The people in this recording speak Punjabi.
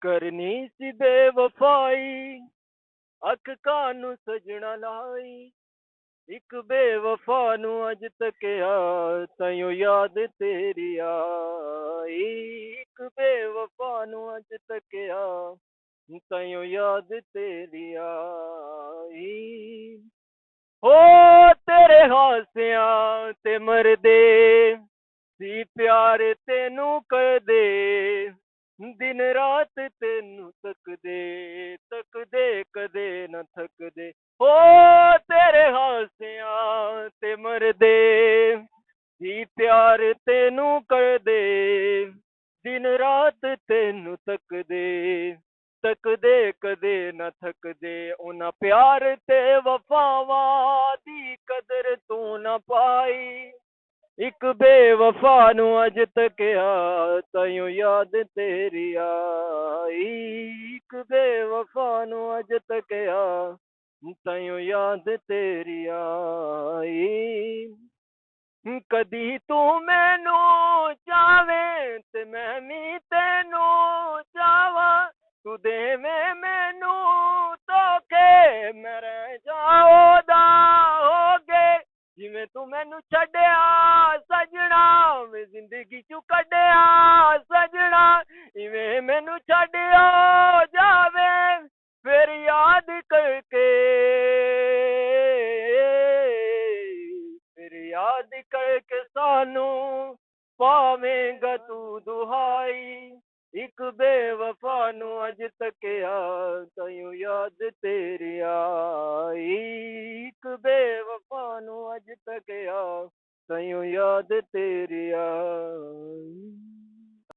ਕਰਨੀ ਸੀ ਬੇਵਫਾਈ, ਅੱਖ ਕਾਨੂੰ ਸਜਣਾ ਲਾਈ। ਇੱਕ ਬੇਵਫਾ ਨੂੰ ਅੱਜ ਤੱਕਿਆ, ਤਾਈਓ ਯਾਦ ਤੇਰੀ ਆਈ। ਇੱਕ ਬੇਵਫਾ ਨੂੰ ਅੱਜ ਤੱਕਿਆ, ਤਾਈਓ ਯਾਦ ਤੇਰੀ ਆਈ। ਹੋ ਤੇਰੇ ਹਾਸਿਆਂ ਤੇ ਮਰਦੇ ਸੀ ਪਿਆਰ ਤੈਨੂੰ ਕਰਦੇ, ਦਿਨ ਰਾਤ ਤੈਨੂੰ ਤੱਕਦੇ ਤੱਕਦੇ ਕਦੇ ਨਾ ਥੱਕਦੇ। ਹੋ ਤੇਰੇ ਹਾਸਿਆਂ ਤੇ ਮਰਦੇ ਸੀ ਪਿਆਰ ਤੈਨੂੰ ਕਰਦੇ, ਦਿਨ ਰਾਤ ਤੈਨੂੰ ਤੱਕਦੇ ਤੱਕਦੇ ਕਦੇ ਨਾ ਥੱਕਦੇ। ਉਹਨਾਂ ਪਿਆਰ ਤੇ ਵਫਾਵਾਂ ਦੀ ਕਦਰ ਤੂੰ ਨਾ ਪਾਈ। ਇੱਕ ਬੇਵਫਾ ਨੂੰ ਅੱਜ ਤੱਕਿਆ, ਤਾਈਓ ਯਾਦ ਤੇਰੀ ਆਈ। ਇੱਕ ਬੇਵਫਾ ਨੂੰ ਅੱਜ ਤੱਕਿਆ, ਤਾਈਓ ਯਾਦ ਤੇਰੀ ਆਈ। ਕਦੀ ਤੂੰ ਮੈਨੂੰ ਚਾਵੇਂ ਤੇ ਮੈਂ ਵੀ ਤੈਨੂੰ ਚਾਵਾਂ, ਤੂੰ ਦੇਵੇਂ ਮੈਨੂੰ ਧੋਖੇ ਮੈਂ ਰਹਿ ਜਾਉਦਾ ਹੋ ਗਏ। ਜਿਵੇਂ ਤੂੰ ਮੈਨੂੰ ਛੱਡਿਆ ਸਜਣਾ, ਵੇ ਜ਼ਿੰਦਗੀ ਚੋਂ ਕੱਢਿਆ ਸਜਣਾ, ਇਵੇਂ ਮੈਨੂੰ ਛੱਡਿਆ ਜਾਵੇ ਫਿਰ ਯਾਦ ਕਰਕੇ, ਫਿਰ ਯਾਦ ਕਰਕੇ ਸਾਨੂੰ ਪਾਵੇਂਗਾ ਤੂੰ ਦੁਹਾਈ। ਇੱਕ ਬੇਵਫਾ ਨੂੰ ਅੱਜ ਤੱਕਿਆ, ਤਾਈਓ ਯਾਦ ਤੇਰੀ ਆਈ। ਇੱਕ ਬੇਵਫਾ ਨੂੰ ਅੱਜ ਤੱਕਿਆ, ਤਾਈਓ ਯਾਦ ਤੇਰੀ ਆਈ।